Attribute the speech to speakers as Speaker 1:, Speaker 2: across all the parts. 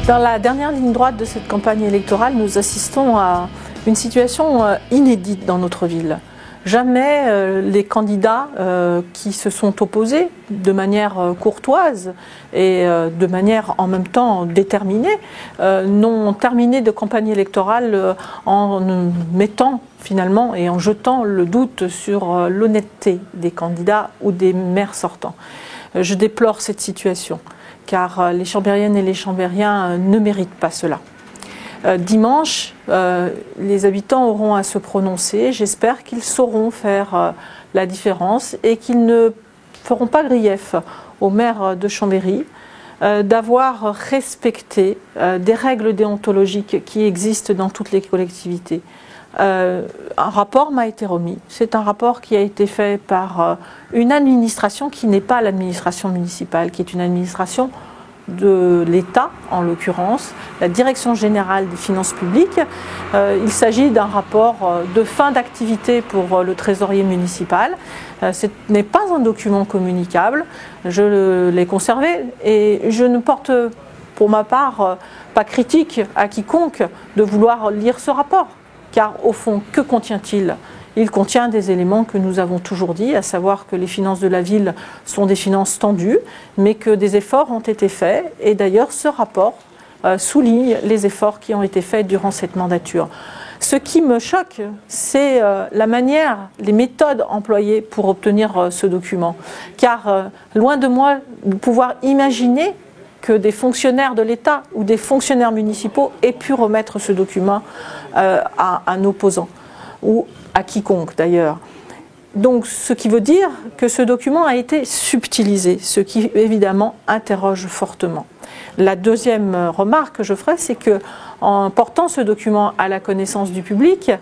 Speaker 1: Dans la dernière ligne droite de cette campagne électorale, nous assistons à une situation inédite dans notre ville. Jamais les candidats qui se sont opposés de manière courtoise et de manière en même temps déterminée n'ont terminé de campagne électorale en mettant finalement et en jetant le doute sur l'honnêteté des candidats ou des maires sortants. Je déplore cette situation car les Chambériennes et les Chambériens ne méritent pas cela. Dimanche, les habitants auront à se prononcer. J'espère qu'ils sauront faire la différence et qu'ils ne feront pas grief au maire de Chambéry d'avoir respecté des règles déontologiques qui existent dans toutes les collectivités. Un rapport m'a été remis. C'est un rapport qui a été fait par une administration qui n'est pas l'administration municipale, qui est une administration de l'État, en l'occurrence, la Direction générale des finances publiques. Il s'agit d'un rapport de fin d'activité pour le trésorier municipal. Ce n'est pas un document communicable. Je l'ai conservé et je ne porte, pour ma part, pas critique à quiconque de vouloir lire ce rapport. Car au fond, que contient-il ? Il contient des éléments que nous avons toujours dit, à savoir que les finances de la ville sont des finances tendues, mais que des efforts ont été faits. Et d'ailleurs, ce rapport souligne les efforts qui ont été faits durant cette mandature. Ce qui me choque, c'est la manière, les méthodes employées pour obtenir ce document. Car loin de moi de pouvoir imaginer que des fonctionnaires de l'État ou des fonctionnaires municipaux aient pu remettre ce document à un opposant, ou à quiconque d'ailleurs. Donc ce qui veut dire que ce document a été subtilisé, ce qui évidemment interroge fortement. La deuxième remarque que je ferai, c'est que en portant ce document à la connaissance du public,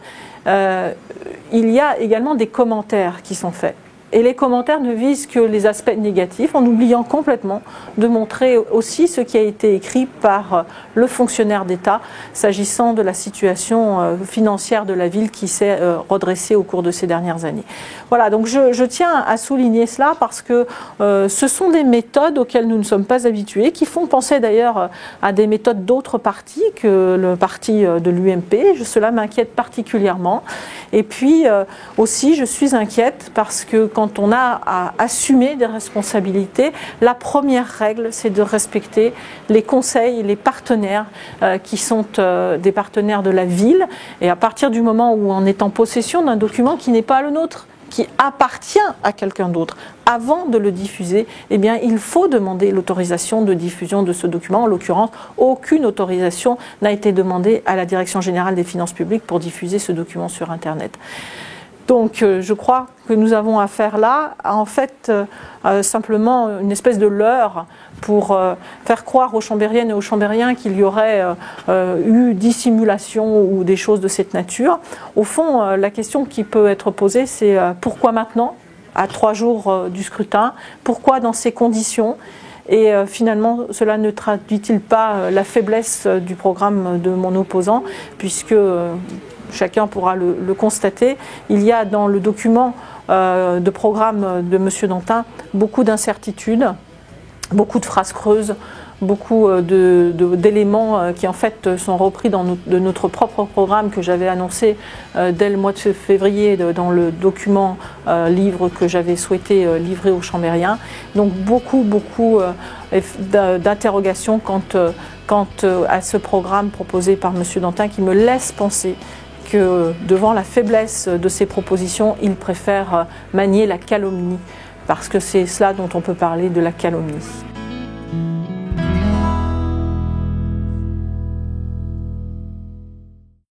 Speaker 1: il y a également des commentaires qui sont faits. Et les commentaires ne visent que les aspects négatifs, en oubliant complètement de montrer aussi ce qui a été écrit par le fonctionnaire d'État s'agissant de la situation financière de la ville qui s'est redressée au cours de ces dernières années. Voilà, donc je tiens à souligner cela parce que ce sont des méthodes auxquelles nous ne sommes pas habitués, qui font penser d'ailleurs à des méthodes d'autres partis que le parti de l'UMP. Cela m'inquiète particulièrement. Et puis aussi, je suis inquiète parce que quand on a à assumer des responsabilités, la première règle, c'est de respecter les conseils, les partenaires qui sont des partenaires de la ville. Et à partir du moment où on est en possession d'un document qui n'est pas le nôtre, qui appartient à quelqu'un d'autre, avant de le diffuser, eh bien, il faut demander l'autorisation de diffusion de ce document. En l'occurrence, aucune autorisation n'a été demandée à la Direction générale des finances publiques pour diffuser ce document sur Internet. Donc je crois que nous avons affaire là à en fait simplement une espèce de leurre pour faire croire aux Chambériennes et aux Chambériens qu'il y aurait eu dissimulation ou des choses de cette nature. Au fond, la question qui peut être posée, c'est pourquoi maintenant, à 3 jours du scrutin, pourquoi dans ces conditions ? Et finalement, cela ne traduit-il pas la faiblesse du programme de mon opposant, puisque chacun pourra le constater, il y a dans le document de programme de M. Dantin beaucoup d'incertitudes, beaucoup de phrases creuses, beaucoup d'éléments qui en fait sont repris de notre propre programme que j'avais annoncé dès le mois de février dans le document livre que j'avais souhaité livrer aux Chambériens. Donc beaucoup d'interrogations quant à ce programme proposé par M. Dantin qui me laisse penser que devant la faiblesse de ces propositions, il préfère manier la calomnie, parce que c'est cela dont on peut parler de la calomnie.